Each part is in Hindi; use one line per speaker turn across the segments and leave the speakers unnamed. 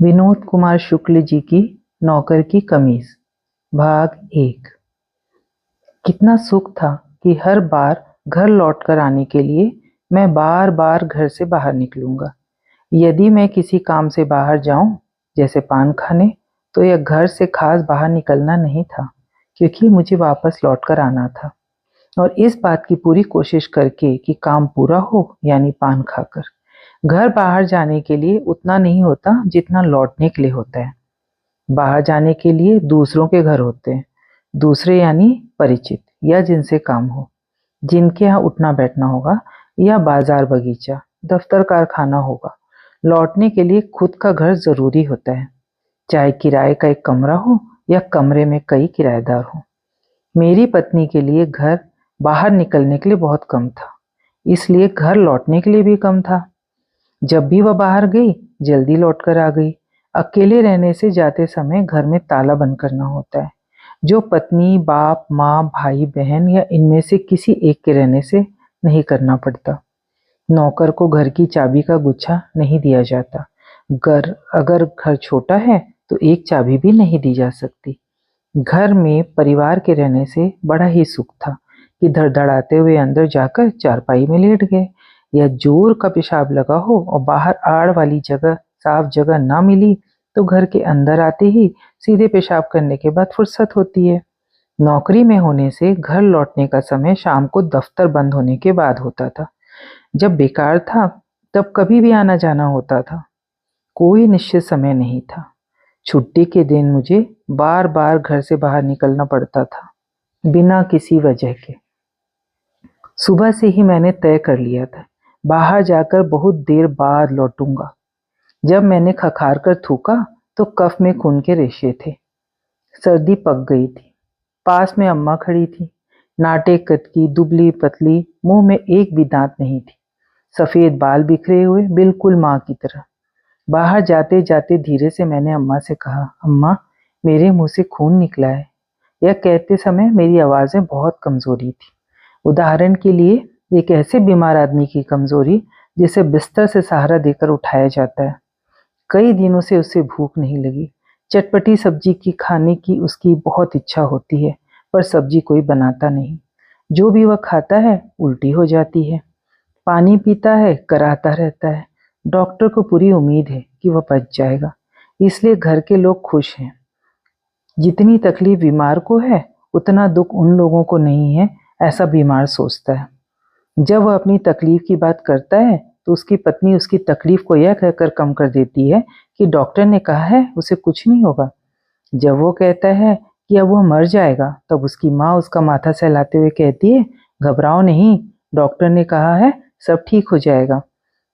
विनोद कुमार शुक्ल जी की नौकर की कमीज, भाग 1। कितना सुख था कि हर बार घर लौटकर आने के लिए मैं बार बार घर से बाहर निकलूंगा। यदि मैं किसी काम से बाहर जाऊं, जैसे पान खाने, तो यह घर से खास बाहर निकलना नहीं था, क्योंकि मुझे वापस लौटकर आना था, और इस बात की पूरी कोशिश करके कि काम पूरा हो, यानी पान खाकर। घर बाहर जाने के लिए उतना नहीं होता जितना लौटने के लिए होता है। बाहर जाने के लिए दूसरों के घर होते हैं, दूसरे यानी परिचित या जिनसे काम हो, जिनके यहाँ उठना बैठना होगा, या बाजार बगीचा, दफ्तर कारखाना होगा। लौटने के लिए खुद का घर जरूरी होता है, चाहे किराए का एक कमरा हो या कमरे में कई किराएदार हो। मेरी पत्नी के लिए घर बाहर निकलने के लिए बहुत कम था, इसलिए घर लौटने के लिए भी कम था। जब भी वह बाहर गई, जल्दी लौटकर आ गई। अकेले रहने से जाते समय घर में ताला बंद करना होता है, जो पत्नी, बाप, माँ, भाई, बहन या इनमें से किसी एक के रहने से नहीं करना पड़ता। नौकर को घर की चाबी का गुच्छा नहीं दिया जाता। अगर घर छोटा है तो एक चाबी भी नहीं दी जा सकती। घर में परिवार के रहने से बड़ा ही सुख था कि धड़धड़ाते हुए अंदर जाकर चारपाई में लेट गए, या जोर का पेशाब लगा हो और बाहर आड़ वाली जगह, साफ जगह ना मिली, तो घर के अंदर आते ही सीधे पेशाब करने के बाद फुर्सत होती है। नौकरी में होने से घर लौटने का समय शाम को दफ्तर बंद होने के बाद होता था। जब बेकार था तब कभी भी आना जाना होता था, कोई निश्चित समय नहीं था। छुट्टी के दिन मुझे बार बार घर से बाहर निकलना पड़ता था, बिना किसी वजह के। सुबह से ही मैंने तय कर लिया था, बाहर जाकर बहुत देर बाद लौटूंगा। जब मैंने खखार कर थूका तो कफ में खून के रेशे थे। सर्दी पक गई थी। पास में अम्मा खड़ी थी, नाटे कद की, दुबली पतली, मुंह में एक भी दांत नहीं थी, सफेद बाल बिखरे हुए, बिल्कुल माँ की तरह। बाहर जाते जाते धीरे से मैंने अम्मा से कहा, अम्मा, मेरे मुंह से खून निकला है। यह कहते समय मेरी आवाज़ में बहुत कमजोरी थी। उदाहरण के लिए, एक ऐसे बीमार आदमी की कमजोरी जिसे बिस्तर से सहारा देकर उठाया जाता है। कई दिनों से उसे भूख नहीं लगी। चटपटी सब्जी की खाने की उसकी बहुत इच्छा होती है, पर सब्जी कोई बनाता नहीं। जो भी वह खाता है उल्टी हो जाती है। पानी पीता है, कराहता रहता है। डॉक्टर को पूरी उम्मीद है कि वह बच जाएगा, इसलिए घर के लोग खुश हैं। जितनी तकलीफ बीमार को है, उतना दुख उन लोगों को नहीं है, ऐसा बीमार सोचता है। जब वह अपनी तकलीफ की बात करता है तो उसकी पत्नी उसकी तकलीफ को यह कहकर कम कर देती है कि डॉक्टर ने कहा है उसे कुछ नहीं होगा। जब वो कहता है कि अब वह मर जाएगा, तब उसकी माँ उसका माथा सहलाते हुए कहती है, घबराओ नहीं, डॉक्टर ने कहा है सब ठीक हो जाएगा।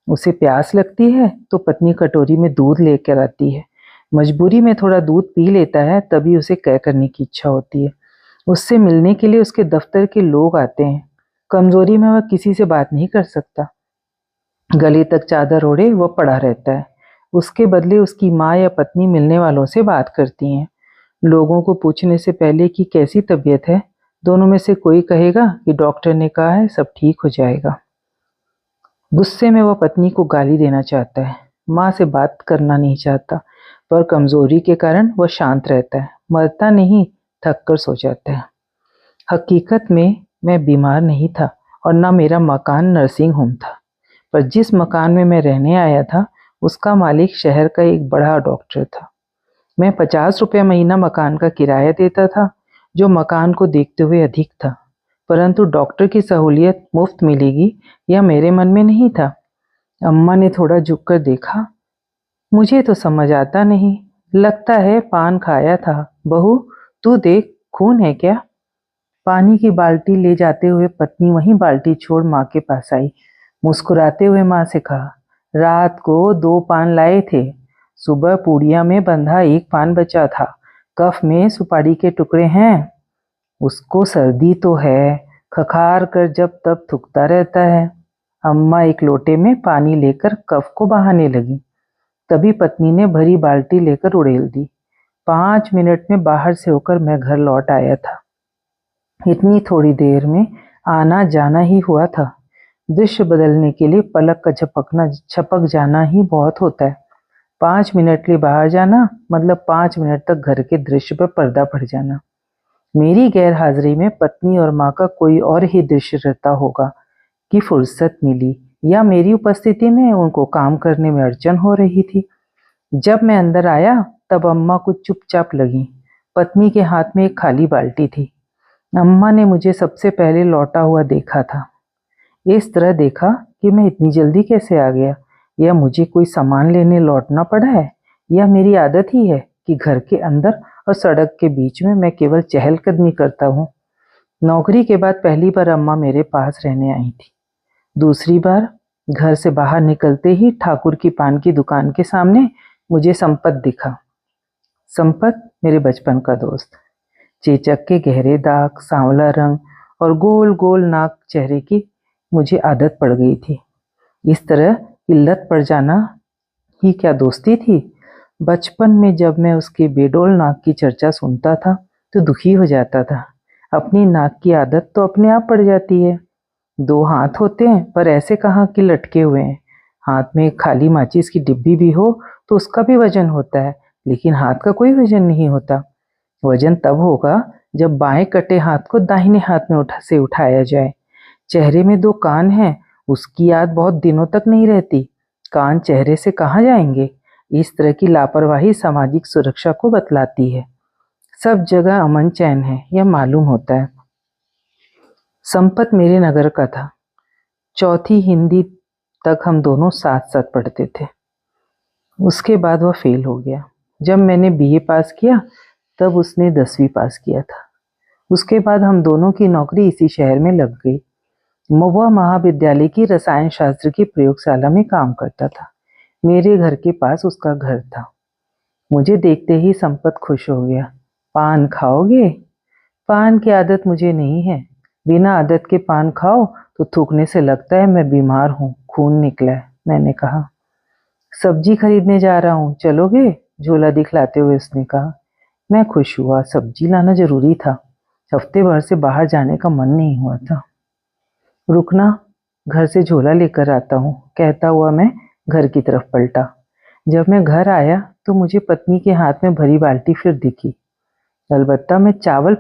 उसे प्यास लगती है तो पत्नी कटोरी में दूध लेकर आती है। मजबूरी में थोड़ा दूध पी लेता है, तभी उसे कह करने की इच्छा होती है। उससे मिलने के लिए उसके दफ्तर के लोग आते हैं। कमजोरी में वह किसी से बात नहीं कर सकता। गले तक चादर ओढ़े वह पड़ा रहता है। उसके बदले उसकी माँ या पत्नी मिलने वालों से बात करती हैं। लोगों को पूछने से पहले कि कैसी तबीयत है, दोनों में से कोई कहेगा कि डॉक्टर ने कहा है सब ठीक हो जाएगा। गुस्से में वह पत्नी को गाली देना चाहता है, माँ से बात करना नहीं चाहता, पर कमजोरी के कारण वह शांत रहता है। मरता नहीं, थक कर सो जाता है। हकीकत में मैं बीमार नहीं था और न मेरा मकान नर्सिंग होम था, पर जिस मकान में मैं रहने आया था उसका मालिक शहर का एक बड़ा डॉक्टर था। मैं 50 रुपये महीना मकान का किराया देता था, जो मकान को देखते हुए अधिक था, परंतु डॉक्टर की सहूलियत मुफ्त मिलेगी यह मेरे मन में नहीं था। अम्मा ने थोड़ा झुककर देखा। मुझे तो समझ आता नहीं, लगता है पान खाया था। बहू, तू देख, खून है क्या? पानी की बाल्टी ले जाते हुए पत्नी वहीं बाल्टी छोड़ माँ के पास आई। मुस्कुराते हुए माँ से कहा, रात को 2 पान लाए थे, सुबह पूड़िया में बंधा 1 पान बचा था, कफ में सुपारी के टुकड़े हैं। उसको सर्दी तो है, खखार कर जब तब थूकता रहता है। अम्मा एक लोटे में पानी लेकर कफ को बहाने लगी। तभी पत्नी ने भरी बाल्टी लेकर उड़ेल दी। 5 मिनट में बाहर से होकर मैं घर लौट आया था। इतनी थोड़ी देर में आना जाना ही हुआ था। दृश्य बदलने के लिए पलक का झपक जाना ही बहुत होता है। 5 मिनट के लिए बाहर जाना मतलब 5 मिनट तक घर के दृश्य पर पर्दा पड़ जाना। मेरी गैर हाजिरी में पत्नी और माँ का कोई और ही दृश्य रहता होगा कि फुर्सत मिली, या मेरी उपस्थिति में उनको काम करने में अड़चन हो रही थी। जब मैं अंदर आया तब अम्मा कुछ चुपचाप लगी। पत्नी के हाथ में एक खाली बाल्टी थी। अम्मा ने मुझे सबसे पहले लौटा हुआ देखा था। इस तरह देखा कि मैं इतनी जल्दी कैसे आ गया, या मुझे कोई सामान लेने लौटना पड़ा है, या मेरी आदत ही है कि घर के अंदर और सड़क के बीच में मैं केवल चहलकदमी करता हूँ। नौकरी के बाद पहली बार अम्मा मेरे पास रहने आई थी। दूसरी बार घर से बाहर निकलते ही ठाकुर की पान की दुकान के सामने मुझे संपत दिखा। संपत मेरे बचपन का दोस्त। चेचक के गहरे दाग, सांवला रंग और गोल गोल नाक चेहरे की मुझे आदत पड़ गई थी। इस तरह की लत पड़ जाना ही क्या दोस्ती थी। बचपन में जब मैं उसके बेडौल नाक की चर्चा सुनता था तो दुखी हो जाता था। अपनी नाक की आदत तो अपने आप पड़ जाती है। 2 हाथ होते हैं पर ऐसे कहाँ कि लटके हुए हैं। हाथ में एक खाली माचिस की डिब्बी भी हो तो उसका भी वजन होता है, लेकिन हाथ का कोई वजन नहीं होता। वजन तब होगा जब बाएं कटे हाथ को दाहिने हाथ में उठाया जाए। चेहरे में 2 कान हैं, उसकी याद बहुत दिनों तक नहीं रहती। कान चेहरे से कहाँ जाएंगे। इस तरह की लापरवाही सामाजिक सुरक्षा को बतलाती है। सब जगह अमन चैन है, यह मालूम होता है। संपत मेरे नगर का था। चौथी हिंदी तक हम दोनों साथ साथ पढ़ते थे। उसके बाद वह फेल हो गया। जब मैंने बीए पास किया तब उसने 10वीं पास किया था। उसके बाद हम दोनों की नौकरी इसी शहर में लग गई। वह महाविद्यालय की रसायन शास्त्र की प्रयोगशाला में काम करता था। मेरे घर के पास उसका घर था। मुझे देखते ही संपत खुश हो गया। पान खाओगे? पान की आदत मुझे नहीं है। बिना आदत के पान खाओ तो थूकने से लगता है मैं बीमार हूँ, खून निकला है। मैंने कहा। सब्जी खरीदने जा रहा हूँ, चलोगे? झोला दिखलाते हुए उसने कहा। मैं खुश हुआ। सब्जी लाना जरूरी था। हफ्ते भर से बाहर जाने का मन नहीं हुआ था। रुकना, घर से झोला लेकर आता हूँ, कहता हुआ मैं घर की तरफ पलटा। जब मैं घर आया तो मुझे पत्नी के हाथ में भरी बाल्टी फिर दिखी। अलबत्ता मैं चावल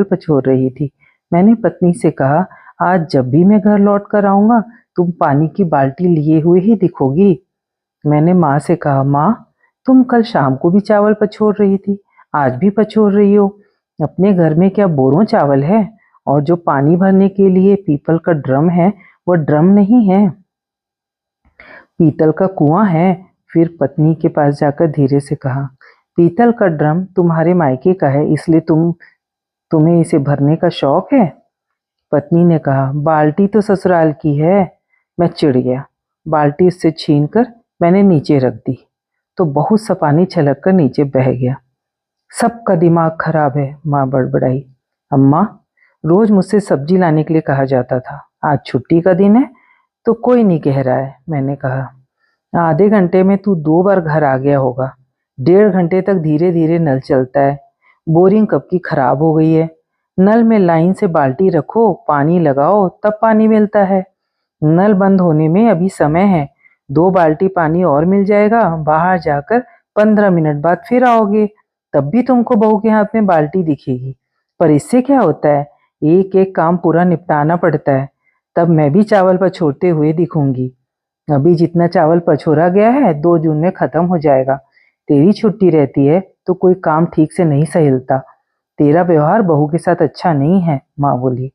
पछोर रही थी। मैंने पत्नी से कहा, आज जब भी मैं घर लौट कर आऊंगा तुम पानी की बाल्टी लिए हुए ही दिखोगी। मैंने माँ से कहा, माँ तुम कल शाम को भी चावल पछोर रही थी, आज भी पछोर रही हो। अपने घर में क्या बोरों चावल है? और जो पानी भरने के लिए पीपल का ड्रम है वह ड्रम नहीं है, पीतल का कुआं है। फिर पत्नी के पास जाकर धीरे से कहा, पीतल का ड्रम तुम्हारे मायके का है, इसलिए तुम्हें इसे भरने का शौक है। पत्नी ने कहा, बाल्टी तो ससुराल की है। मैं चिढ़ गया। बाल्टी उससे छीनकर मैंने नीचे रख दी तो बहुत सा पानी छलक कर नीचे बह गया। सबका दिमाग खराब है, माँ बड़बड़ाई। अम्मा, रोज मुझसे सब्जी लाने के लिए कहा जाता था, आज छुट्टी का दिन है तो कोई नहीं कह रहा है। मैंने कहा, आधे घंटे में तू 2 बार घर आ गया होगा। 1.5 घंटे तक धीरे धीरे नल चलता है। बोरिंग कब की खराब हो गई है। नल में लाइन से बाल्टी रखो, पानी लगाओ, तब पानी मिलता है। नल बंद होने में अभी समय है। 2 बाल्टी पानी और मिल जाएगा। बाहर जाकर 15 मिनट बाद फिर आओगे, तब भी तुमको बहू के हाथ में बाल्टी दिखेगी। पर इससे क्या होता है, एक एक काम पूरा निपटाना पड़ता है। तब मैं भी चावल पछोरते हुए दिखूंगी। अभी जितना चावल पछोरा गया है 2 जून में खत्म हो जाएगा। तेरी छुट्टी रहती है तो कोई काम ठीक से नहीं सहिलता। तेरा व्यवहार बहू के साथ अच्छा नहीं है, माँ बोली।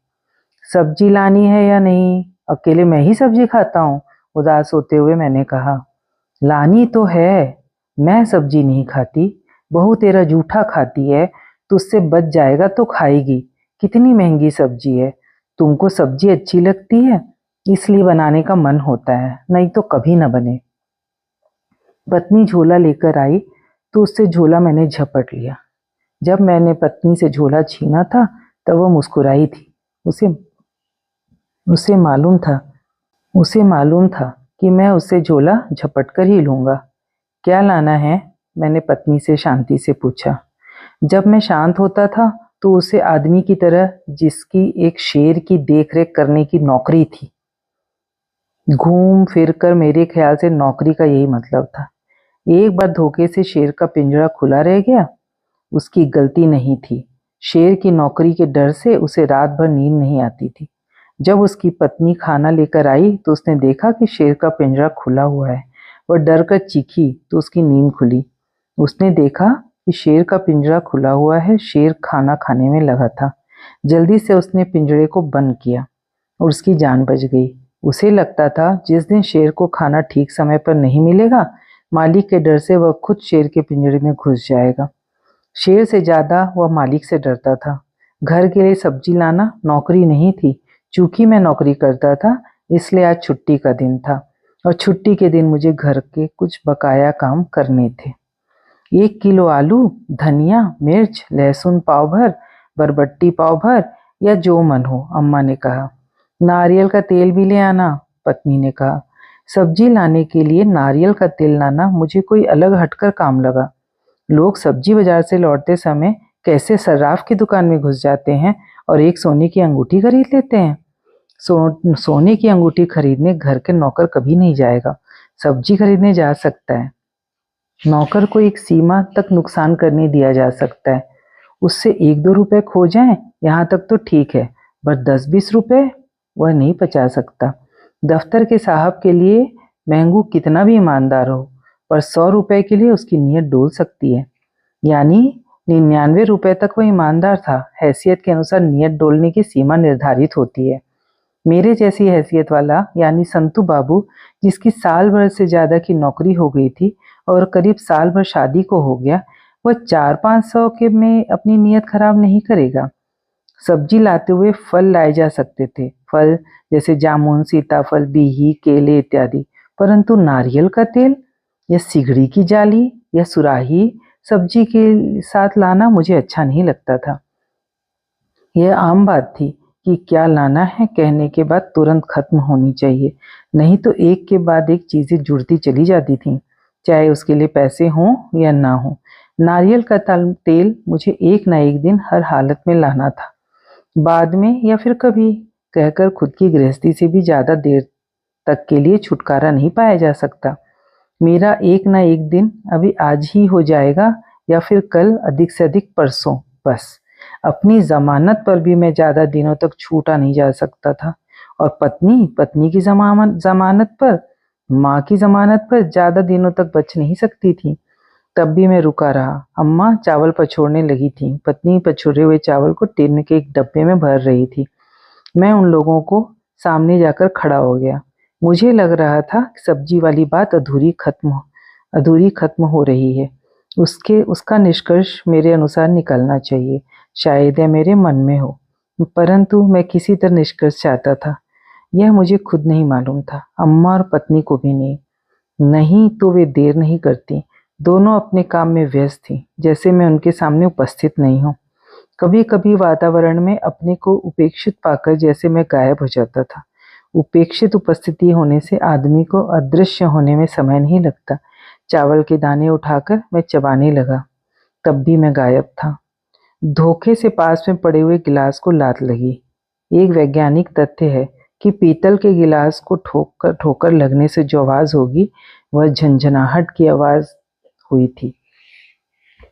सब्जी लानी है या नहीं? अकेले मैं ही सब्जी खाता हूँ, उदास होते हुए मैंने कहा। लानी तो है, मैं सब्जी नहीं खाती। बहू तेरा जूठा खाती है, तुझसे बच जाएगा तो खाएगी। कितनी महंगी सब्जी है। तुमको सब्जी अच्छी लगती है इसलिए बनाने का मन होता है, नहीं तो कभी न बने। पत्नी झोला लेकर आई तो उससे झोला मैंने झपट लिया। जब मैंने पत्नी से झोला छीना था तब वह मुस्कुराई थी। उसे उसे मालूम था कि मैं उससे झोला झपट कर ही लूंगा। क्या लाना है? मैंने पत्नी से शांति से पूछा। जब मैं शांत होता था तो उसे आदमी की तरह, जिसकी एक शेर की देखरेख करने की नौकरी थी। घूम फिर कर मेरे ख्याल से नौकरी का यही मतलब था। एक बार धोखे से शेर का पिंजरा खुला रह गया। उसकी गलती नहीं थी। शेर की नौकरी के डर से उसे रात भर नींद नहीं आती थी। जब उसकी पत्नी खाना लेकर आई तो उसने देखा कि शेर का पिंजरा खुला हुआ है। वह डर कर चीखी तो उसकी नींद खुली। उसने देखा कि शेर का पिंजरा खुला हुआ है। शेर खाना खाने में लगा था। जल्दी से उसने पिंजरे को बंद किया और उसकी जान बच गई। उसे लगता था जिस दिन शेर को खाना ठीक समय पर नहीं मिलेगा, मालिक के डर से वह खुद शेर के पिंजरे में घुस जाएगा। शेर से ज्यादा वह मालिक से डरता था। घर के लिए सब्जी लाना नौकरी नहीं थी। चूंकि मैं नौकरी करता था इसलिए आज छुट्टी का दिन था और छुट्टी के दिन मुझे घर के कुछ बकाया काम करने थे। 1 किलो आलू, धनिया, मिर्च, लहसुन पाव भर, बरबट्टी पाव भर या जो मन हो, अम्मा ने कहा। नारियल का तेल भी ले आना, पत्नी ने कहा। सब्जी लाने के लिए नारियल का तेल लाना मुझे कोई अलग हटकर काम लगा। लोग सब्जी बाजार से लौटते समय कैसे सर्राफ की दुकान में घुस जाते हैं और एक सोने की अंगूठी खरीद लेते हैं। सोने की अंगूठी खरीदने घर के नौकर कभी नहीं जाएगा। सब्जी खरीदने जा सकता है। नौकर को एक सीमा तक नुकसान करने दिया जा सकता है। उससे 1-2 रुपए खो जाएं, यहाँ तक तो ठीक है, पर 10-20 रुपए वह नहीं बचा सकता। दफ्तर के साहब के लिए महंगू कितना भी ईमानदार हो, पर 100 रुपए के लिए उसकी नीयत डोल सकती है। यानी 99 रुपए तक वह ईमानदार था। हैसियत के अनुसार नीयत डोलने की सीमा निर्धारित होती है। मेरे जैसी हैसियत वाला यानी संतू बाबू, जिसकी साल भर से ज्यादा की नौकरी हो गई थी और करीब साल भर शादी को हो गया, वह 400-500 के में अपनी नीयत खराब नहीं करेगा। सब्जी लाते हुए फल लाए जा सकते थे, फल जैसे जामुन, सीताफल, बीही, केले इत्यादि, परंतु नारियल का तेल या सिगड़ी की जाली या सुराही सब्जी के साथ लाना मुझे अच्छा नहीं लगता था। यह आम बात थी कि क्या लाना है कहने के बाद तुरंत खत्म होनी चाहिए, नहीं तो एक के बाद एक चीजें जुड़ती चली जाती थीं, चाहे उसके लिए पैसे हों या ना हो। नारियल का तेल मुझे एक ना एक दिन हर हालत में लाना था। बाद में या फिर कभी कहकर खुद की गृहस्थी से भी ज्यादा देर तक के लिए छुटकारा नहीं पाया जा सकता। मेरा एक ना एक दिन अभी आज ही हो जाएगा या फिर कल, अधिक से अधिक परसों, बस। अपनी जमानत पर भी मैं ज्यादा दिनों तक छूटा नहीं जा सकता था और पत्नी की जमानत पर, माँ की जमानत पर ज्यादा दिनों तक बच नहीं सकती थी। तब भी मैं रुका रहा। अम्मा चावल पछोड़ने लगी थी। पत्नी पछोड़े हुए चावल को टिन के एक डब्बे में भर रही थी। मैं उन लोगों को सामने जाकर खड़ा हो गया। मुझे लग रहा था कि सब्जी वाली बात अधूरी खत्म हो रही है। उसका निष्कर्ष मेरे अनुसार निकलना चाहिए। शायद यह मेरे मन में हो, परंतु मैं किसी तरह निष्कर्ष चाहता था। यह मुझे खुद नहीं मालूम था, अम्मा और पत्नी को भी नहीं। नहीं तो वे देर नहीं करती। दोनों अपने काम में व्यस्त थी, जैसे मैं उनके सामने उपस्थित नहीं हूँ। कभी कभी वातावरण में अपने को उपेक्षित पाकर जैसे मैं गायब हो जाता था। उपेक्षित उपस्थिति होने से आदमी को अदृश्य होने में समय नहीं लगता। चावल के दाने उठाकर मैं चबाने लगा, तब भी मैं गायब था। धोखे से पास में पड़े हुए गिलास को लात लगी। एक वैज्ञानिक तथ्य है कि पीतल के गिलास को ठोकर लगने से जो आवाज होगी वह झंझनाहट की आवाज हुई थी।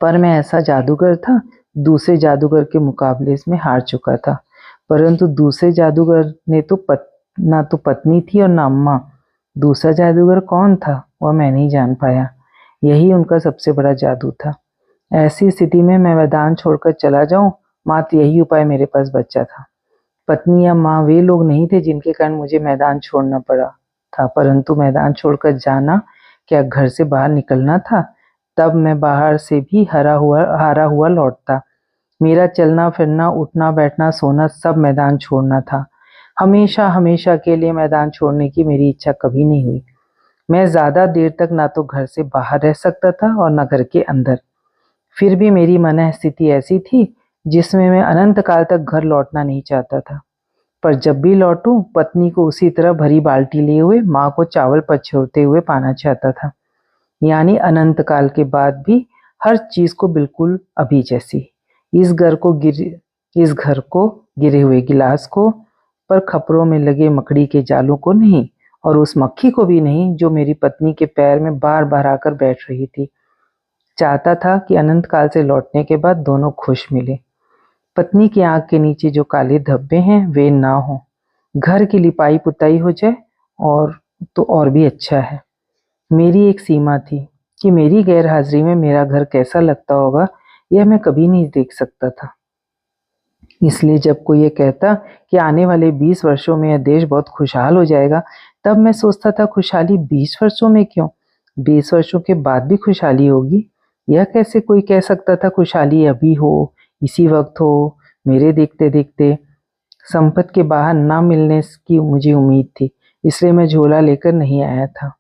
पर मैं ऐसा जादूगर था, दूसरे जादूगर के मुकाबले इसमें हार चुका था। परंतु दूसरे जादूगर ने तो ना तो पत्नी थी और ना अम्मा। दूसरा जादूगर कौन था वह मैं नहीं जान पाया। यही उनका सबसे बड़ा जादू था। ऐसी स्थिति में मैं मैदान छोड़कर चला जाऊं, मात्र यही उपाय मेरे पास बचा था। पत्नी या माँ वे लोग नहीं थे जिनके कारण मुझे मैदान छोड़ना पड़ा था, परंतु मैदान छोड़कर जाना क्या घर से बाहर निकलना था। तब मैं बाहर से भी हारा हुआ लौटता। मेरा चलना फिरना, उठना बैठना, सोना सब मैदान छोड़ना था। हमेशा हमेशा के लिए मैदान छोड़ने की मेरी इच्छा कभी नहीं हुई। मैं ज्यादा देर तक ना तो घर से बाहर रह सकता था और ना घर के अंदर। फिर भी मेरी मन स्थिति ऐसी थी जिसमें मैं अनंत काल तक घर लौटना नहीं चाहता था। पर जब भी लौटूं, पत्नी को उसी तरह भरी बाल्टी लिए हुए, माँ को चावल पछोड़ते हुए पाना चाहता था। यानी अनंत काल के बाद भी हर चीज को बिल्कुल अभी जैसी। इस घर को गिरे हुए गिलास को, पर खपरों में लगे मकड़ी के जालों को नहीं, और उस मक्खी को भी नहीं जो मेरी पत्नी के पैर में बार बार आकर बैठ रही थी। चाहता था कि अनंत काल से लौटने के बाद दोनों खुश मिले। पत्नी की आंख के नीचे जो काले धब्बे हैं वे ना हो, घर की लिपाई पुताई हो जाए और तो और भी अच्छा है। मेरी एक सीमा थी कि मेरी गैर हाजिरी में मेरा घर कैसा लगता होगा यह मैं कभी नहीं देख सकता था। इसलिए जब कोई ये कहता कि आने वाले 20 वर्षों में यह देश बहुत खुशहाल हो जाएगा, तब मैं सोचता था खुशहाली 20 वर्षों में क्यों, 20 वर्षों के बाद भी खुशहाली होगी। यह कैसे कोई कह सकता था खुशहाली अभी हो, इसी वक्त हो। मेरे देखते देखते संपत के बाहर ना मिलने की मुझे उम्मीद थी, इसलिए मैं झोला लेकर नहीं आया था।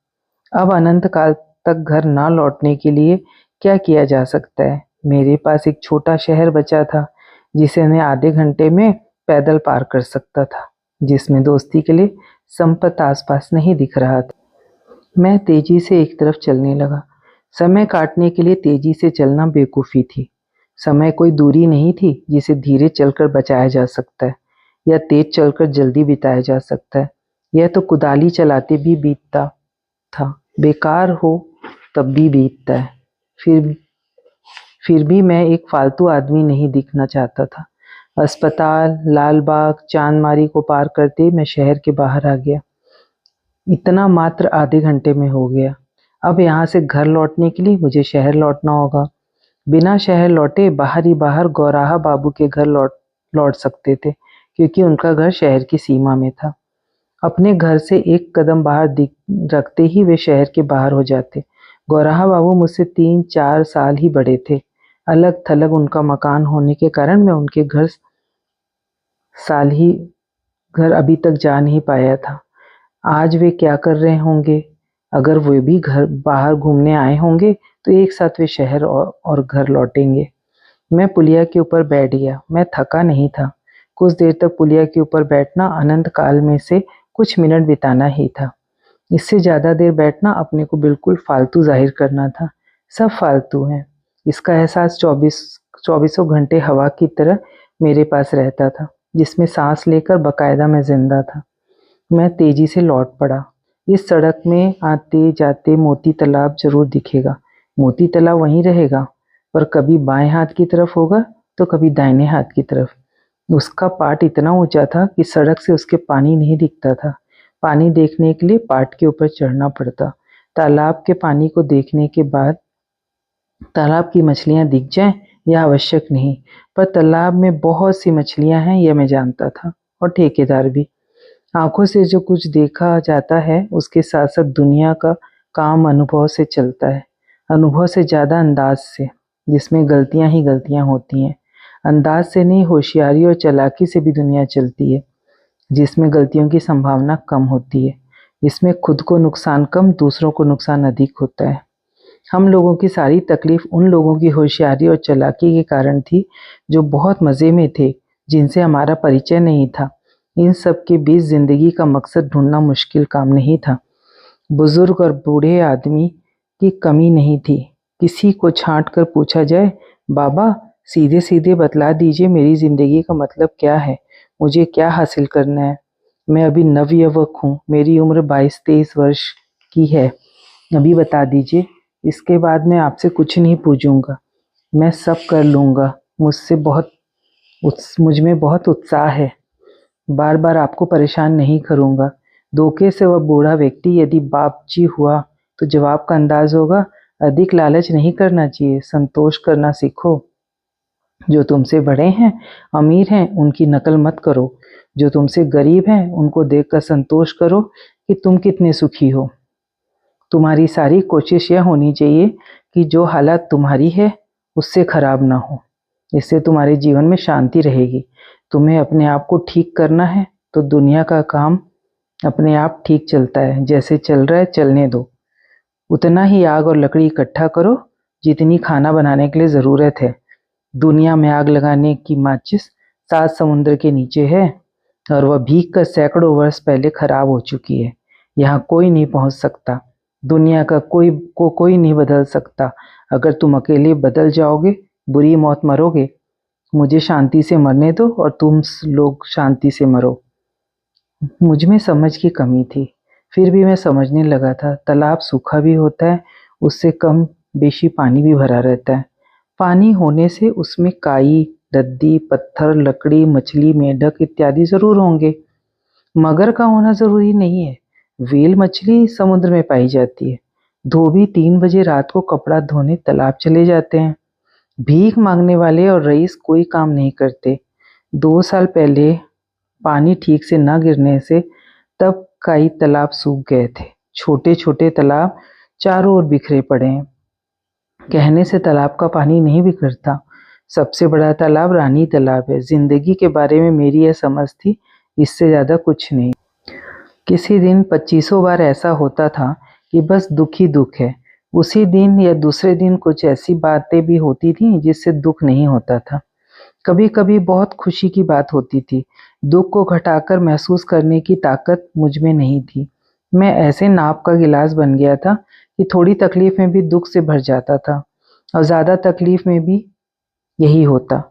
अब अनंत काल तक घर ना लौटने के लिए क्या किया जा सकता है। मेरे पास एक छोटा शहर बचा था जिसे मैं आधे घंटे में पैदल पार कर सकता था, जिसमें दोस्ती के लिए संपत आसपास नहीं दिख रहा था। मैं तेजी से एक तरफ चलने लगा। समय काटने के लिए तेजी से चलना बेवकूफ़ी थी। समय कोई दूरी नहीं थी जिसे धीरे चलकर बचाया जा सकता है या तेज चलकर जल्दी बिताया जा सकता है। यह तो कुदाली चलाते भी बीतता था, बेकार हो तब भी बीतता है। फिर भी मैं एक फालतू आदमी नहीं दिखना चाहता था। अस्पताल, लालबाग, चांदमारी को पार करते मैं शहर के बाहर आ गया। इतना मात्र आधे घंटे में हो गया। अब यहाँ से घर लौटने के लिए मुझे शहर लौटना होगा। बिना शहर लौटे बाहर ही बाहर गौराहा बाबू के घर लौट सकते थे, क्योंकि उनका घर शहर की सीमा में था। अपने घर से एक कदम बाहर रखते ही वे शहर के बाहर हो जाते। गौराहा बाबू मुझसे 3-4 साल ही बड़े थे। अलग थलग उनका मकान होने के कारण मैं उनके घर अभी तक जा नहीं पाया था। आज वे क्या कर रहे होंगे? अगर वे भी घर बाहर घूमने आए होंगे तो एक साथ वे शहर और घर लौटेंगे। मैं पुलिया के ऊपर बैठ गया। मैं थका नहीं था। कुछ देर तक पुलिया के ऊपर बैठना अनंत काल में से कुछ मिनट बिताना ही था। इससे ज़्यादा देर बैठना अपने को बिल्कुल फालतू जाहिर करना था। सब फालतू है। इसका एहसास चौबीसों घंटे हवा की तरह मेरे पास रहता था, जिसमें सांस लेकर बाकायदा मैं जिंदा था। मैं तेजी से लौट पड़ा। इस सड़क में आते जाते मोती तालाब जरूर दिखेगा। मोती तालाब वहीं रहेगा, पर कभी बाएं हाथ की तरफ होगा तो कभी दाहिने हाथ की तरफ। उसका पाट इतना ऊंचा था कि सड़क से उसके पानी नहीं दिखता था। पानी देखने के लिए पाट के ऊपर चढ़ना पड़ता। तालाब के पानी को देखने के बाद तालाब की मछलियां दिख जाएं यह आवश्यक नहीं, पर तालाब में बहुत सी मछलियां हैं यह मैं जानता था, और ठेकेदार भी। आंखों से जो कुछ देखा जाता है उसके साथ साथ दुनिया का काम अनुभव से चलता है। अनुभव से ज़्यादा अंदाज से, जिसमें गलतियां ही गलतियां होती हैं। अंदाज से नहीं, होशियारी और चालाकी से भी दुनिया चलती है, जिसमें गलतियों की संभावना कम होती है। इसमें खुद को नुकसान कम, दूसरों को नुकसान अधिक होता है। हम लोगों की सारी तकलीफ उन लोगों की होशियारी और चालाकी के कारण थी जो बहुत मज़े में थे, जिनसे हमारा परिचय नहीं था। इन सब के बीच जिंदगी का मकसद ढूंढना मुश्किल काम नहीं था। बुजुर्ग और बूढ़े आदमी की कमी नहीं थी। किसी को छांट कर पूछा जाए, बाबा सीधे सीधे बतला दीजिए मेरी जिंदगी का मतलब क्या है, मुझे क्या हासिल करना है। मैं अभी नवयुवक हूँ, मेरी उम्र 22-23 वर्ष की है, अभी बता दीजिए, इसके बाद मैं आपसे कुछ नहीं पूछूंगा, मैं सब कर लूँगा। मुझ में बहुत उत्साह है, बार बार आपको परेशान नहीं करूँगा। धोखे से वह बूढ़ा व्यक्ति यदि बाप जी हुआ तो जवाब का अंदाज होगा, अधिक लालच नहीं करना चाहिए, संतोष करना सीखो। जो तुमसे बड़े हैं, अमीर हैं, उनकी नकल मत करो। जो तुमसे गरीब हैं उनको देखकर संतोष करो कि तुम कितने सुखी हो। तुम्हारी सारी कोशिश यह होनी चाहिए कि जो हालत तुम्हारी है उससे खराब ना हो। इससे तुम्हारे जीवन में शांति रहेगी। तुम्हें अपने आप को ठीक करना है तो दुनिया का काम अपने आप ठीक चलता है। जैसे चल रहा है चलने दो। उतना ही आग और लकड़ी इकट्ठा करो जितनी खाना बनाने के लिए ज़रूरत है। दुनिया में आग लगाने की माचिस 7 समुद्र के नीचे है, और वह भीग कर सैकड़ों वर्ष पहले खराब हो चुकी है। यहाँ कोई नहीं पहुँच सकता। दुनिया का कोई नहीं बदल सकता। अगर तुम अकेले बदल जाओगे, बुरी मौत मरोगे। मुझे शांति से मरने दो और तुम लोग शांति से मरो। मुझ में समझ की कमी थी। फिर भी मैं समझने लगा था, तालाब सूखा भी होता है, उससे कम बेशी पानी भी भरा रहता है। पानी होने से उसमें काई, रद्दी, पत्थर, लकड़ी, मछली, मेंढक इत्यादि जरूर होंगे। मगर का होना जरूरी नहीं है। व्हेल मछली समुद्र में पाई जाती है। धोबी 3 बजे रात को कपड़ा धोने तालाब चले जाते हैं। भीख मांगने वाले और रईस कोई काम नहीं करते। 2 साल पहले पानी ठीक से न गिरने से तब कई तालाब सूख गए थे। छोटे छोटे तालाब चारों ओर बिखरे पड़े हैं। कहने से तालाब का पानी नहीं बिखरता। सबसे बड़ा तालाब रानी तालाब है। जिंदगी के बारे में मेरी यह समझ थी, इससे ज्यादा कुछ नहीं। किसी दिन 2500 बार ऐसा होता था कि बस दुख ही दुख है। उसी दिन या दूसरे दिन कुछ ऐसी बातें भी होती थी जिससे दुख नहीं होता था। कभी कभी बहुत खुशी की बात होती थी। दुख को घटाकर महसूस करने की ताकत मुझ में नहीं थी। मैं ऐसे नाप का गिलास बन गया था कि थोड़ी तकलीफ में भी दुख से भर जाता था और ज्यादा तकलीफ में भी यही होता।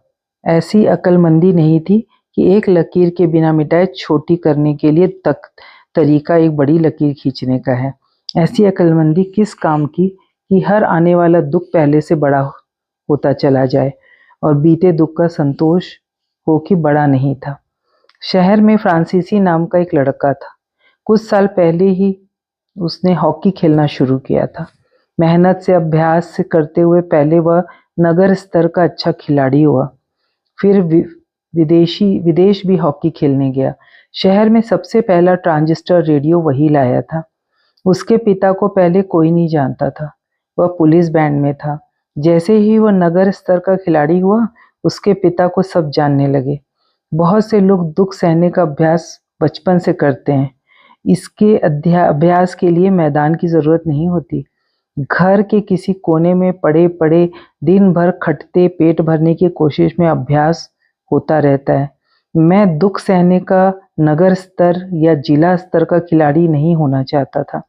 ऐसी अक्लमंदी नहीं थी कि एक लकीर के बिना मिटाए छोटी करने के लिए तरीका एक बड़ी लकीर खींचने का है। ऐसी अक्लमंदी किस काम की कि हर आने वाला दुख पहले से बड़ा होता चला जाए और बीते दुख का संतोष हो कि बड़ा नहीं था। शहर में फ्रांसीसी नाम का एक लड़का था। कुछ साल पहले ही उसने हॉकी खेलना शुरू किया था। मेहनत से अभ्यास से करते हुए पहले वह नगर स्तर का अच्छा खिलाड़ी हुआ। फिर विदेश भी हॉकी खेलने गया। शहर में सबसे पहला ट्रांजिस्टर रेडियो वही लाया था। उसके पिता को पहले कोई नहीं जानता था। वह पुलिस बैंड में था। जैसे ही वह नगर स्तर का खिलाड़ी हुआ, उसके पिता को सब जानने लगे। बहुत से लोग दुख सहने का अभ्यास बचपन से करते हैं। इसके अभ्यास के लिए मैदान की जरूरत नहीं होती। घर के किसी कोने में पड़े पड़े दिन भर खटते पेट भरने की कोशिश में अभ्यास होता रहता है। मैं दुख सहने का नगर स्तर या जिला स्तर का खिलाड़ी नहीं होना चाहता था।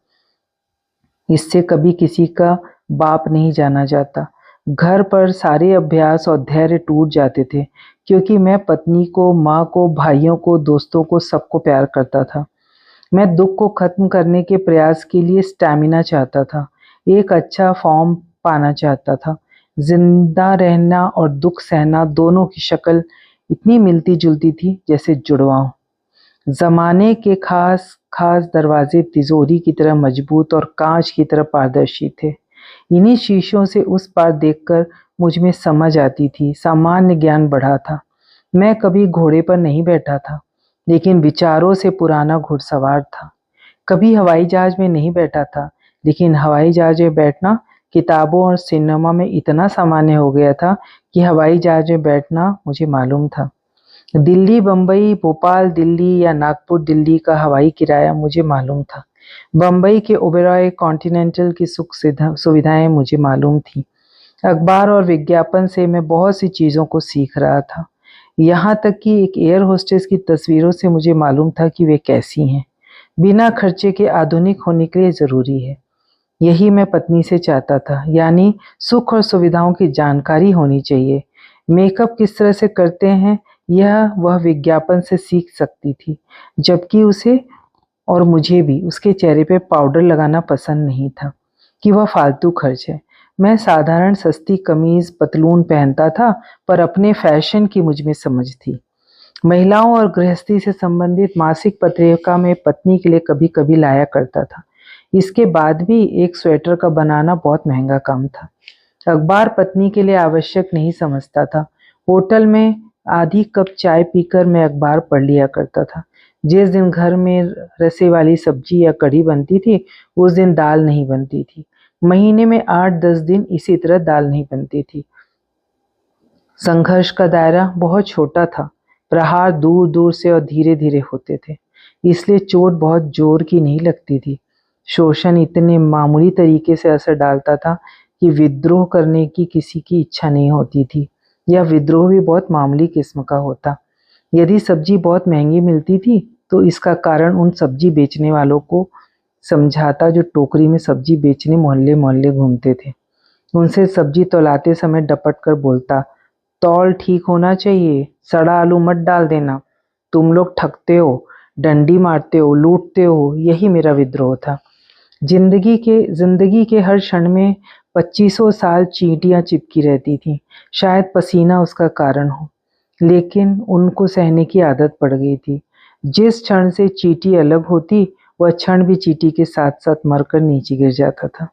इससे कभी किसी का बाप नहीं जाना जाता। घर पर सारे अभ्यास और धैर्य टूट जाते थे, क्योंकि मैं पत्नी को, माँ को, भाइयों को, दोस्तों को, सबको प्यार करता था। मैं दुख को खत्म करने के प्रयास के लिए स्टैमिना चाहता था, एक अच्छा फॉर्म पाना चाहता था। जिंदा रहना और दुख सहना दोनों की शक्ल इतनी मिलती जुलती थी जैसे जुड़वा हो। जमाने के खास खास दरवाजे तिजोरी की तरह मजबूत और कांच की तरह पारदर्शी थे। इन्हीं शीशों से उस पार देखकर मुझ में समझ आती थी, सामान्य ज्ञान बढ़ा था। मैं कभी घोड़े पर नहीं बैठा था, लेकिन विचारों से पुराना घुड़सवार था। कभी हवाई जहाज में नहीं बैठा था, लेकिन हवाई जहाज में बैठना किताबों और सिनेमा में इतना सामान्य हो गया था कि हवाई जहाज में बैठना मुझे मालूम था। दिल्ली बम्बई, भोपाल दिल्ली या नागपुर दिल्ली का हवाई किराया मुझे मालूम था। बम्बई के ओबेरॉय कॉन्टिनेंटल की सुख सुविधाएं मुझे मालूम थी। अखबार और विज्ञापन से मैं बहुत सी चीज़ों को सीख रहा था। यहाँ तक कि एक एयर होस्टेस की तस्वीरों से मुझे मालूम था कि वे कैसी हैं। बिना खर्चे के आधुनिक होने के लिए ज़रूरी है। यही मैं पत्नी से चाहता था, यानी सुख और सुविधाओं की जानकारी होनी चाहिए। मेकअप किस तरह से करते हैं यह वह विज्ञापन से सीख सकती थी, जबकि उसे और मुझे भी उसके चेहरे पे पाउडर लगाना पसंद नहीं था कि वह फालतू खर्च है। मैं साधारण सस्ती कमीज पतलून पहनता था, पर अपने फैशन की मुझ में समझ थी। महिलाओं और गृहस्थी से संबंधित मासिक पत्रिका में पत्नी के लिए कभी कभी लाया करता था। इसके बाद भी एक स्वेटर का बनाना बहुत महंगा काम था। अखबार पत्नी के लिए आवश्यक नहीं समझता था। होटल में आधी कप चाय पीकर मैं अखबार पढ़ लिया करता था। जिस दिन घर में रसे वाली सब्जी या कढ़ी बनती थी, उस दिन दाल नहीं बनती थी। महीने में 8-10 दिन इसी तरह दाल नहीं बनती थी। संघर्ष का दायरा बहुत छोटा था। प्रहार दूर दूर से और धीरे धीरे होते थे, इसलिए चोट बहुत जोर की नहीं लगती थी। शोषण इतने मामूली तरीके से असर डालता था कि विद्रोह करने की किसी की इच्छा नहीं होती थी। यह विद्रोह भी बहुत मामूली किस्म का होता। यदि सब्जी बहुत महंगी मिलती थी, तो इसका कारण उन सब्जी बेचने वालों को समझाता जो टोकरी में सब्जी बेचने मोहल्ले मोहल्ले घूमते थे। उनसे सब्जी तौलाते समय डपट कर बोलता, तौल ठीक होना चाहिए, सड़ा आलू मत डाल देना, तुम लोग ठगते हो, डंडी मारते हो, लूटते हो, यही मेरा विद्रोह था। जिंदगी के हर क्षण में 2500 साल चींटियां चिपकी रहती थीं। शायद पसीना उसका कारण हो, लेकिन उनको सहने की आदत पड़ गई थी। जिस क्षण से चींटी अलग होती, वह क्षण भी चींटी के साथ साथ मरकर नीचे गिर जाता था।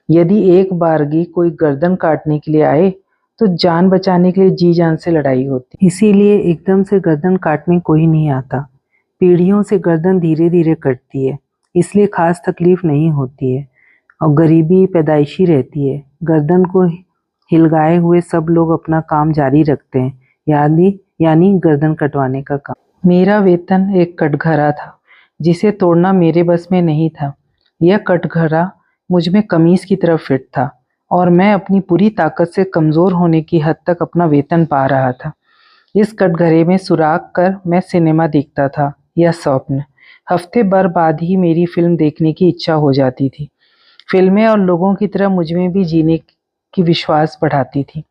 यदि एक बारगी कोई गर्दन काटने के लिए आए, तो जान बचाने के लिए जी जान से लड़ाई होती। इसीलिए एकदम से गर्दन काटने कोई नहीं आता। पीढ़ियों से गर्दन धीरे धीरे कटती है, इसलिए खास तकलीफ नहीं होती है और गरीबी पैदाइशी रहती है। गर्दन को हिलगाए हुए सब लोग अपना काम जारी रखते हैं, यानी गर्दन कटवाने का काम। मेरा वेतन एक कटघरा था, जिसे तोड़ना मेरे बस में नहीं था। यह कटघरा मुझ में कमीज की तरह फिट था और मैं अपनी पूरी ताकत से कमजोर होने की हद तक अपना वेतन पा रहा था। इस कटघरे में सुराख कर मैं सिनेमा देखता था, यह स्वप्न। हफ्ते भर बाद ही मेरी फिल्म देखने की इच्छा हो जाती थी। फिल्में और लोगों की तरह मुझ में भी जीने की विश्वास बढ़ाती थी।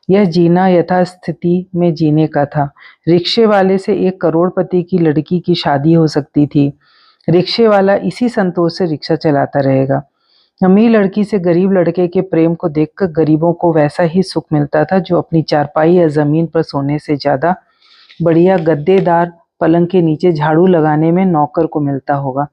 यह जीना यथास्थिति में जीने का था। रिक्शे वाले से एक करोड़पति की लड़की की शादी हो सकती थी। रिक्शे वाला इसी संतोष से रिक्शा चलाता रहेगा। अमीर लड़की से गरीब लड़के के प्रेम को देखकर गरीबों को वैसा ही सुख मिलता था जो अपनी चारपाई या जमीन पर सोने से ज्यादा बढ़िया गद्देदार पलंग के नीचे झाड़ू लगाने में नौकर को मिलता होगा।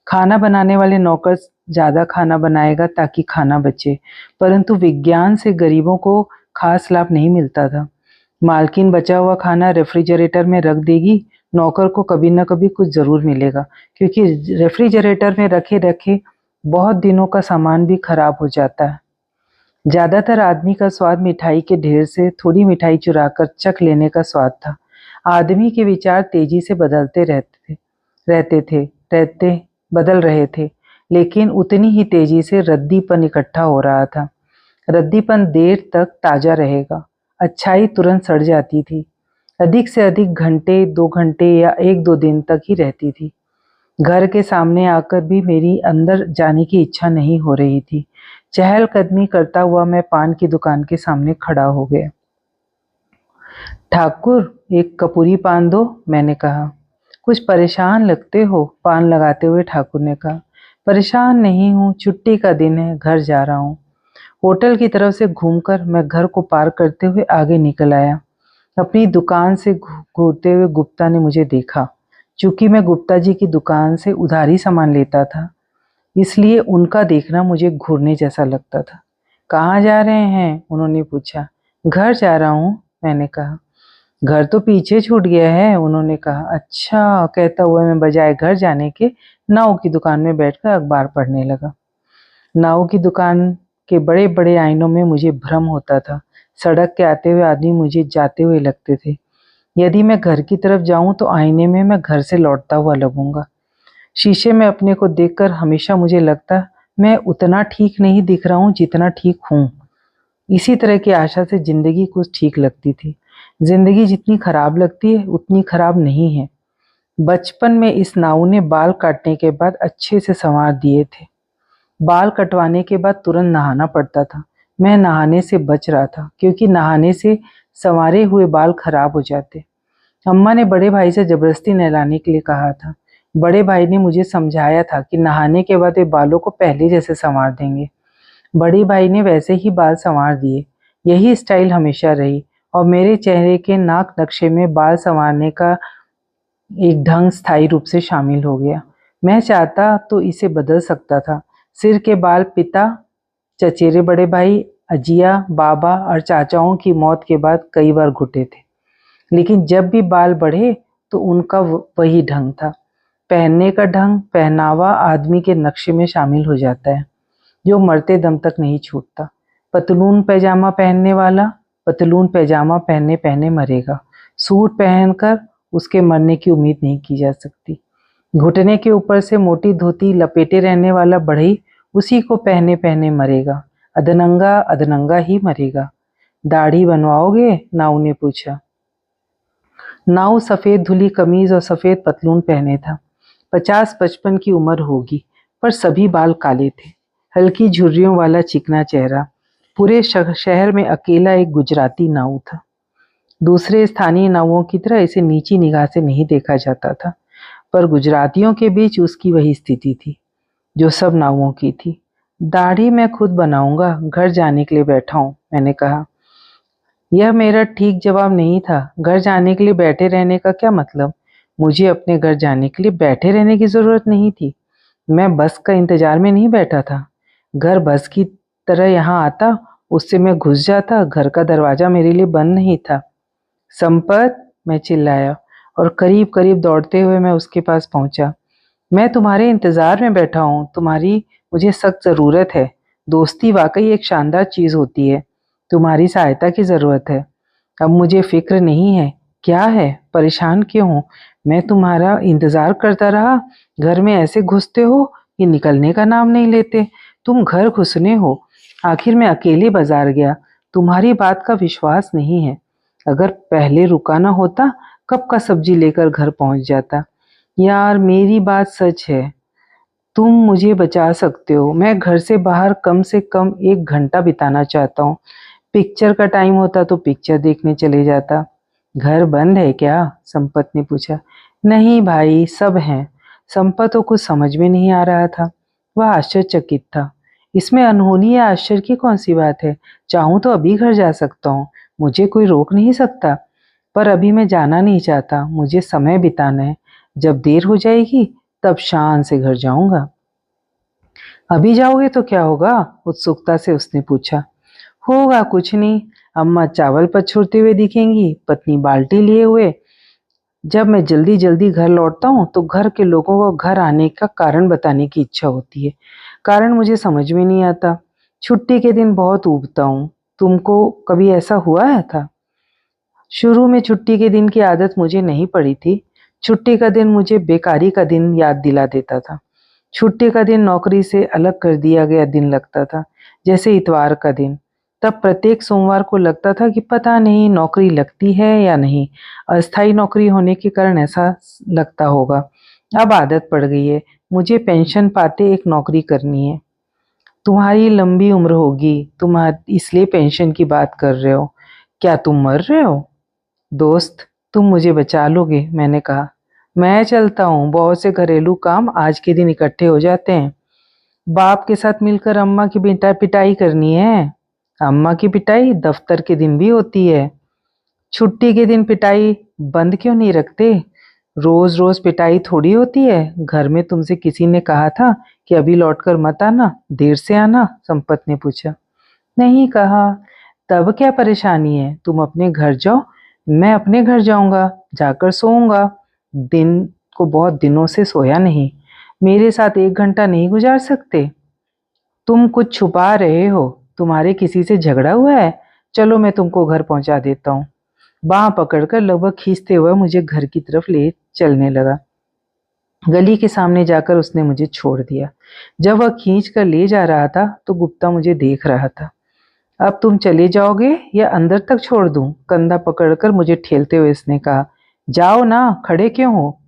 खाना बनाने वाले नौकर ज्यादा खाना बनाएगा ताकि खाना बचे, परंतु विज्ञान से गरीबों को खास लाभ नहीं मिलता था। मालकिन बचा हुआ खाना रेफ्रिजरेटर में रख देगी, नौकर को कभी ना कभी कुछ जरूर मिलेगा, क्योंकि रेफ्रिजरेटर में रखे रखे बहुत दिनों का सामान भी खराब हो जाता है। ज्यादातर आदमी का स्वाद मिठाई के ढेर से थोड़ी मिठाई चुराकर चख लेने का स्वाद था। आदमी के विचार तेजी से बदल रहे थे, लेकिन उतनी ही तेजी से रद्दीपन इकट्ठा हो रहा था। रद्दीपन देर तक ताजा रहेगा, अच्छाई तुरंत सड़ जाती थी। अधिक से अधिक घंटे, 2 घंटे या 1-2 दिन तक ही रहती थी। घर के सामने आकर भी मेरी अंदर जाने की इच्छा नहीं हो रही थी। चहलकदमी करता हुआ मैं पान की दुकान के सामने खड़ा हो गया। ठाकुर, एक कपूरी पान दो, मैंने कहा। कुछ परेशान लगते हो, पान लगाते हुए ठाकुर ने कहा। परेशान नहीं हूँ, छुट्टी का दिन है, घर जा रहा हूँ। होटल की तरफ से घूमकर मैं घर को पार करते हुए आगे निकल आया। अपनी दुकान से घूरते हुए गुप्ता ने मुझे देखा। चूंकि मैं गुप्ता जी की दुकान से उधारी सामान लेता था, इसलिए उनका देखना मुझे घूरने जैसा लगता था। कहाँ जा रहे हैं? उन्होंने पूछा। घर जा रहा हूँ, मैंने कहा। घर तो पीछे छूट गया है, उन्होंने कहा। अच्छा, कहता हुआ मैं बजाय घर जाने के नाऊ की दुकान में बैठकर अखबार पढ़ने लगा। नाऊ की दुकान के बड़े बड़े आईनों में मुझे भ्रम होता था। सड़क के आते हुए आदमी मुझे जाते हुए लगते थे। यदि मैं घर की तरफ जाऊं तो आईने में मैं घर से लौटता हुआ लगूंगा। शीशे में अपने को देखकर हमेशा मुझे लगता मैं उतना ठीक नहीं दिख रहा हूं जितना ठीक हूं। इसी तरह की आशा से जिंदगी कुछ ठीक लगती थी। जिंदगी जितनी खराब लगती है उतनी खराब नहीं है। बचपन में इस नाऊ ने बाल काटने के बाद अच्छे से संवार दिए थे। बाल कटवाने के बाद तुरंत नहाना पड़ता था। मैं नहाने से बच रहा था, क्योंकि नहाने से संवारे हुए बाल खराब हो जाते। अम्मा ने बड़े भाई से जबरदस्ती नहलाने के लिए कहा था। बड़े भाई ने मुझे समझाया था कि नहाने के बाद वे बालों को पहले जैसे संवार देंगे। बड़े भाई ने वैसे ही बाल संवार दिए। यही स्टाइल हमेशा रही और मेरे चेहरे के नाक नक्शे में बाल संवारने का एक ढंग स्थायी रूप से शामिल हो गया। मैं चाहता तो इसे बदल सकता था। सिर के बाल पिता, चचेरे बड़े भाई, अजिया, बाबा और चाचाओं की मौत के बाद कई बार घुटे थे, लेकिन जब भी बाल बढ़े तो उनका वही ढंग था। पहनने का ढंग, पहनावा आदमी के नक्शे में शामिल हो जाता है, जो मरते दम तक नहीं छूटता। पतलून पैजामा पहनने वाला पतलून पैजामा पहने पहने मरेगा। सूट पहनकर उसके मरने की उम्मीद नहीं की जा सकती। घुटने के ऊपर से मोटी धोती लपेटे रहने वाला बढ़ई उसी को पहने पहने मरेगा। अधनंगा अधनंगा ही मरेगा। दाढ़ी बनवाओगे? नाऊ ने पूछा। नाऊ सफेद धुली कमीज और सफेद पतलून पहने था। 50-55 की उम्र होगी, पर सभी बाल काले थे। हल्की झुर्रियों वाला चिकना चेहरा। पूरे शहर में अकेला एक गुजराती नाऊ था। दूसरे स्थानीय नावों की तरह इसे नीची निगाह से नहीं देखा जाता था, पर गुजरातियों के बीच उसकी वही स्थिति थी जो सब नावों की थी। दाढ़ी मैं खुद बनाऊंगा, घर जाने के लिए बैठा हूं, मैंने कहा। यह मेरा ठीक जवाब नहीं था। घर जाने के लिए बैठे रहने का क्या मतलब? मुझे अपने घर जाने के लिए बैठे रहने की जरूरत नहीं थी। मैं बस का इंतजार में नहीं बैठा था। घर बस की तरह यहाँ आता, उससे मैं घुस जाता। घर का दरवाजा मेरे लिए बंद नहीं था। संपत, मैं चिल्लाया और करीब करीब दौड़ते हुए मैं उसके पास पहुंचा। मैं तुम्हारे इंतजार में बैठा हूँ, तुम्हारी मुझे सख्त जरूरत है। दोस्ती वाकई एक शानदार चीज होती है। तुम्हारी सहायता की जरूरत है। अब मुझे फिक्र नहीं है। क्या है? परेशान क्यों हो? मैं तुम्हारा इंतजार करता रहा। घर में ऐसे घुसते हो कि निकलने का नाम नहीं लेते। तुम घर घुसने हो। आखिर मैं अकेले बाजार गया। तुम्हारी बात का विश्वास नहीं है। अगर पहले रुका ना होता, कब का सब्जी लेकर घर पहुंच जाता। यार, मेरी बात सच है। तुम मुझे बचा सकते हो। मैं घर से कम 1 घंटा बिताना चाहता हूँ। पिक्चर का टाइम होता तो पिक्चर देखने चले जाता। घर बंद है क्या? संपत ने पूछा। नहीं भाई, सब हैं। संपत को कुछ समझ में नहीं आ रहा था। वह आश्चर्यचकित था। इसमें अनहोनी या आश्चर्य की कौन सी बात है? चाहूं तो अभी घर जा सकता हूँ। मुझे कोई रोक नहीं सकता। पर अभी मैं जाना नहीं चाहता। मुझे समय बिताना है। जब देर हो जाएगी तब शान से घर जाऊंगा। अभी जाओगे तो क्या होगा? उत्सुकता से उसने पूछा। होगा कुछ नहीं। अम्मा चावल पछुरते हुए दिखेंगी, पत्नी बाल्टी लिए हुए। जब मैं जल्दी जल्दी घर लौटता हूँ तो घर के लोगों को घर आने का कारण बताने की इच्छा होती है। कारण मुझे समझ में नहीं आता। छुट्टी के दिन बहुत ऊबता हूँ। तुमको कभी ऐसा हुआ है था? शुरू में छुट्टी के दिन की आदत मुझे नहीं पड़ी थी। छुट्टी का दिन मुझे बेकारी का दिन याद दिला देता था। छुट्टी का दिन नौकरी से अलग कर दिया गया दिन लगता था, जैसे इतवार का दिन। तब प्रत्येक सोमवार को लगता था कि पता नहीं नौकरी लगती है या नहीं। अस्थायी नौकरी होने के कारण ऐसा लगता होगा। अब आदत पड़ गई है। मुझे पेंशन पाते एक नौकरी करनी है। तुम्हारी लंबी उम्र होगी, तुम इसलिए पेंशन की बात कर रहे हो। क्या तुम मर रहे हो? दोस्त, तुम मुझे बचा लोगे, मैंने कहा। मैं चलता हूँ। बहुत से घरेलू काम आज के दिन इकट्ठे हो जाते हैं। बाप के साथ मिलकर अम्मा की पिटाई करनी है। अम्मा की पिटाई दफ्तर के दिन भी होती है। छुट्टी के दिन पिटाई बंद क्यों नहीं रखते? रोज रोज पिटाई थोड़ी होती है। घर में तुमसे किसी ने कहा था कि अभी लौटकर मत आना, देर से आना? संपत ने पूछा। नहीं कहा। तब क्या परेशानी है? तुम अपने घर जाओ, मैं अपने घर जाऊंगा, जाकर सोऊंगा। दिन को बहुत दिनों से सोया नहीं। मेरे साथ 1 घंटा नहीं गुजार सकते? तुम कुछ छुपा रहे हो। तुम्हारे किसी से झगड़ा हुआ है? चलो मैं तुमको घर पहुंचा देता हूँ। बांह पकड़कर लगभग खींचते हुए मुझे घर की तरफ ले चलने लगा। गली के सामने जाकर उसने मुझे छोड़ दिया। जब वह खींच कर ले जा रहा था तो गुप्ता मुझे देख रहा था। अब तुम चले जाओगे या अंदर तक छोड़ दूं? कंधा पकड़कर मुझे ठेलते हुए इसने कहा। जाओ ना, खड़े क्यों हो?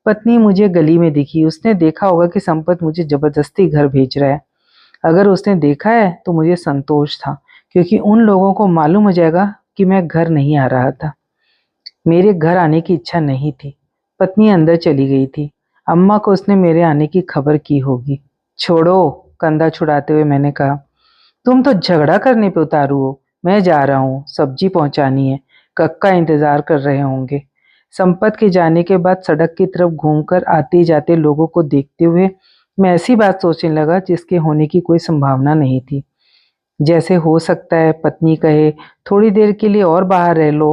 पत्नी मुझे गली में दिखी। उसने देखा होगा कि संपत मुझे जबरदस्ती घर भेज रहा है। अगर उसने देखा है तो मुझे संतोष था, क्योंकि उन लोगों को मालूम हो जाएगा कि मैं घर नहीं आ रहा था। मेरे घर आने की इच्छा नहीं थी। पत्नी अंदर चली गई थी। अम्मा को उसने मेरे आने की खबर की होगी। छोड़ो, कंधा छुड़ाते हुए मैंने कहा। तुम तो झगड़ा करने पे उतारू हो। मैं जा रहा हूँ, सब्जी पहुंचानी है। कक्का इंतजार कर रहे होंगे। संपत के जाने के बाद सड़क की तरफ घूमकर आते जाते लोगों को देखते हुए मैं ऐसी बात सोचने लगा जिसके होने की कोई संभावना नहीं थी। जैसे हो सकता है पत्नी कहे, थोड़ी देर के लिए और बाहर रह लो।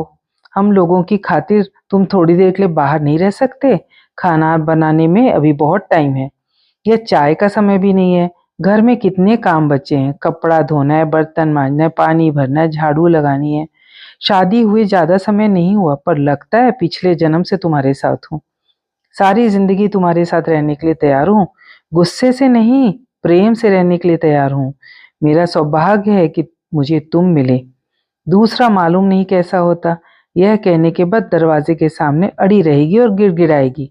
हम लोगों की खातिर तुम थोड़ी देर के लिए बाहर नहीं रह सकते? खाना बनाने में अभी बहुत टाइम है। यह चाय का समय भी नहीं है। घर में कितने काम बचे हैं। कपड़ा धोना है, बर्तन मांजना है, पानी भरना है, झाड़ू लगानी है। शादी हुए ज्यादा समय नहीं हुआ, पर लगता है पिछले जन्म से तुम्हारे साथ हूँ। सारी जिंदगी तुम्हारे साथ रहने के लिए तैयार हूँ। गुस्से से नहीं, प्रेम से रहने के लिए तैयार हूँ। मेरा सौभाग्य है कि मुझे तुम मिले। दूसरा मालूम नहीं कैसा होता। यह कहने के बाद दरवाजे के सामने अड़ी रहेगी और गिड़गिड़ाएगी।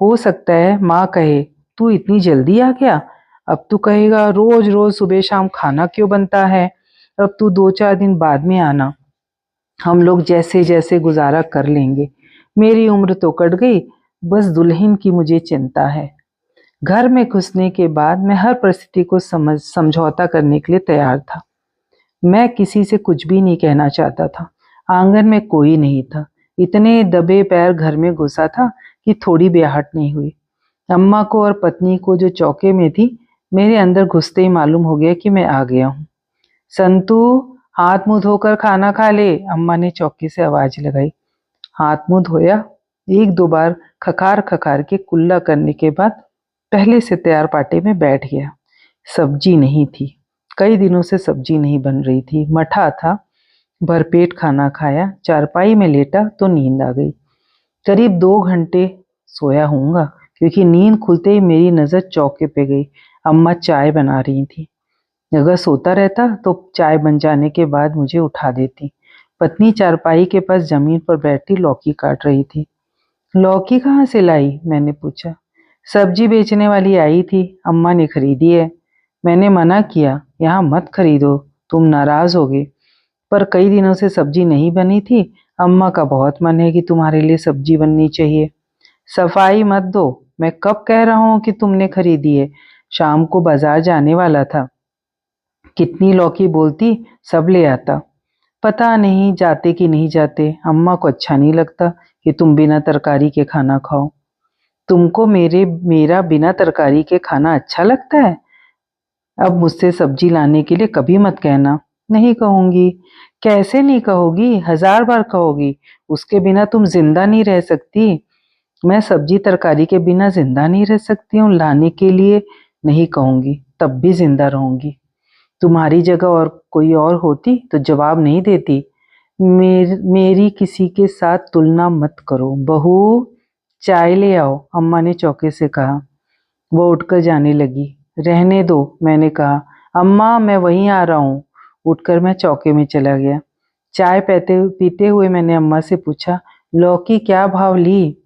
हो सकता है माँ कहे, तू इतनी जल्दी आ गया? अब तू कहेगा रोज रोज सुबह शाम खाना क्यों बनता है? अब तू 2-4 दिन बाद में आना, हम लोग जैसे जैसे गुजारा कर लेंगे। मेरी उम्र तो कट गई, बस दुल्हन की मुझे चिंता है। घर में घुसने के बाद मैं हर परिस्थिति को समझौता करने के लिए तैयार था। मैं किसी से कुछ भी नहीं कहना चाहता था। आंगन में कोई नहीं था। इतने दबे पैर घर में घुसा था कि थोड़ी भी आहट नहीं हुई। अम्मा को और पत्नी को जो चौके में थी, मेरे अंदर घुसते ही मालूम हो गया कि मैं आ गया हूँ। संतू, हाथ मुंह धोकर खाना खा ले, अम्मा ने चौके से आवाज लगाई। हाथ मुंह धोया। एक दो बार खखार खखार के कुल्ला करने के बाद पहले से तैयार पाटे में बैठ गया। सब्जी नहीं थी। कई दिनों से सब्जी नहीं बन रही थी। मठा था। भरपेट खाना खाया, चारपाई में लेटा तो नींद आ गई। करीब 2 घंटे सोया होऊंगा, क्योंकि नींद खुलते ही मेरी नजर चौके पे गई। अम्मा चाय बना रही थी। अगर सोता रहता तो चाय बन जाने के बाद मुझे उठा देती। पत्नी चारपाई के पास जमीन पर बैठी लौकी काट रही थी। लौकी कहाँ से लाई? मैंने पूछा। सब्जी बेचने वाली आई थी, अम्मा ने खरीदी है। मैंने मना किया, यहाँ मत खरीदो, तुम नाराज होगे। पर कई दिनों से सब्जी नहीं बनी थी। अम्मा का बहुत मन है कि तुम्हारे लिए सब्जी बननी चाहिए। सफाई मत दो। मैं कब कह रहा हूँ कि तुमने खरीदी है? शाम को बाजार जाने वाला था। कितनी लौकी बोलती, सब ले आता। पता नहीं जाते कि नहीं जाते। अम्मा को अच्छा नहीं लगता कि तुम बिना तरकारी के खाना खाओ। तुमको मेरा बिना तरकारी के खाना अच्छा लगता है? अब मुझसे सब्जी लाने के लिए कभी मत कहना। नहीं कहूंगी। कैसे नहीं कहोगी? 1000 बार कहोगी। उसके बिना तुम जिंदा नहीं रह सकती। मैं सब्जी तरकारी के बिना जिंदा नहीं रह सकती हूँ। लाने के लिए नहीं कहूंगी, तब भी जिंदा रहूंगी। तुम्हारी जगह और कोई और होती तो जवाब नहीं देती। मेरी किसी के साथ तुलना मत करो। बहू, चाय ले आओ, अम्मा ने चौके से कहा। वो उठकर जाने लगी। रहने दो, मैंने कहा। अम्मा, मैं वहीं आ रहा हूँ। उठकर मैं चौके में चला गया। चाय पीते हुए मैंने अम्मा से पूछा, लौकी क्या भाव ली?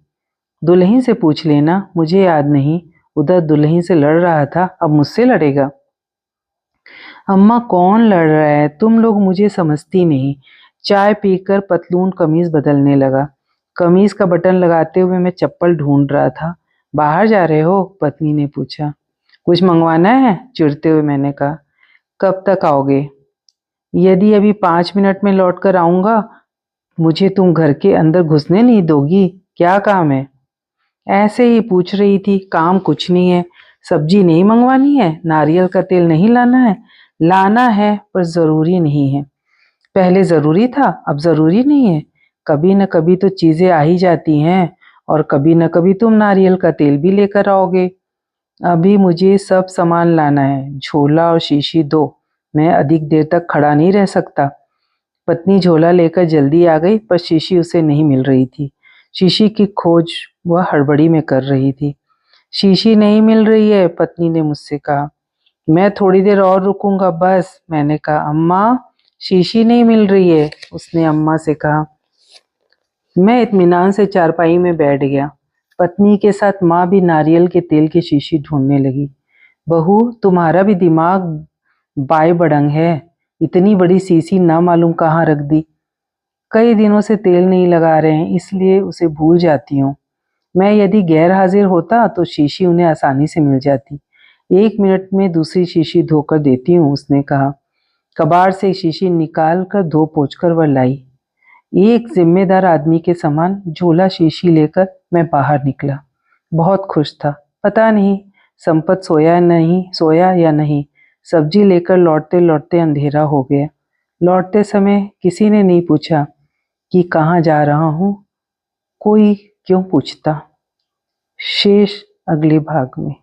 दुल्हन से पूछ लेना, मुझे याद नहीं। उधर दुल्हन से लड़ रहा था, अब मुझसे लड़ेगा। अम्मा, कौन लड़ रहा है? तुम लोग मुझे समझती नहीं। चाय पीकर पतलून कमीज बदलने लगा। कमीज का बटन लगाते हुए मैं चप्पल ढूंढ रहा था। बाहर जा रहे हो? पत्नी ने पूछा। कुछ मंगवाना है? चिढ़ते हुए मैंने कहा। कब तक आओगे? यदि अभी 5 मिनट में लौट कर आऊंगा, मुझे तुम घर के अंदर घुसने नहीं दोगी? क्या काम है? ऐसे ही पूछ रही थी, काम कुछ नहीं है। सब्जी नहीं मंगवानी है? नारियल का तेल नहीं लाना है? लाना है, पर जरूरी नहीं है। पहले जरूरी था, अब जरूरी नहीं है। कभी न कभी तो चीजें आ ही जाती हैं, और कभी न कभी तुम नारियल का तेल भी लेकर आओगे। अभी मुझे सब सामान लाना है। झोला और शीशी दो। मैं अधिक देर तक खड़ा नहीं रह सकता। पत्नी झोला लेकर जल्दी आ गई, पर शीशी उसे नहीं मिल रही थी। शीशी की खोज वह हड़बड़ी में कर रही थी। शीशी नहीं मिल रही है, पत्नी ने मुझसे कहा। मैं थोड़ी देर और रुकूंगा बस, मैंने कहा। अम्मा, शीशी नहीं मिल रही है, उसने अम्मा से कहा। मैं इत्मीनान से चारपाई में बैठ गया। पत्नी के साथ माँ भी नारियल के तेल की शीशी ढूंढने लगी। बहू, तुम्हारा भी दिमाग बाय बड़ंग है। इतनी बड़ी शीशी ना मालूम कहाँ रख दी। कई दिनों से तेल नहीं लगा रहे हैं, इसलिए उसे भूल जाती हूँ। मैं यदि गैर हाजिर होता तो शीशी उन्हें आसानी से मिल जाती। 1 मिनट में दूसरी शीशी धोकर देती हूँ, उसने कहा। कबाड़ से शीशी निकाल कर धो पोंछ कर वह लाई। एक जिम्मेदार आदमी के समान झोला शीशी लेकर मैं बाहर निकला। बहुत खुश था। पता नहीं संपत सोया या नहीं। सब्जी लेकर लौटते लौटते अंधेरा हो गया। लौटते समय किसी ने नहीं पूछा कि कहाँ जा रहा हूँ। कोई क्यों पूछता। शेष अगले भाग में।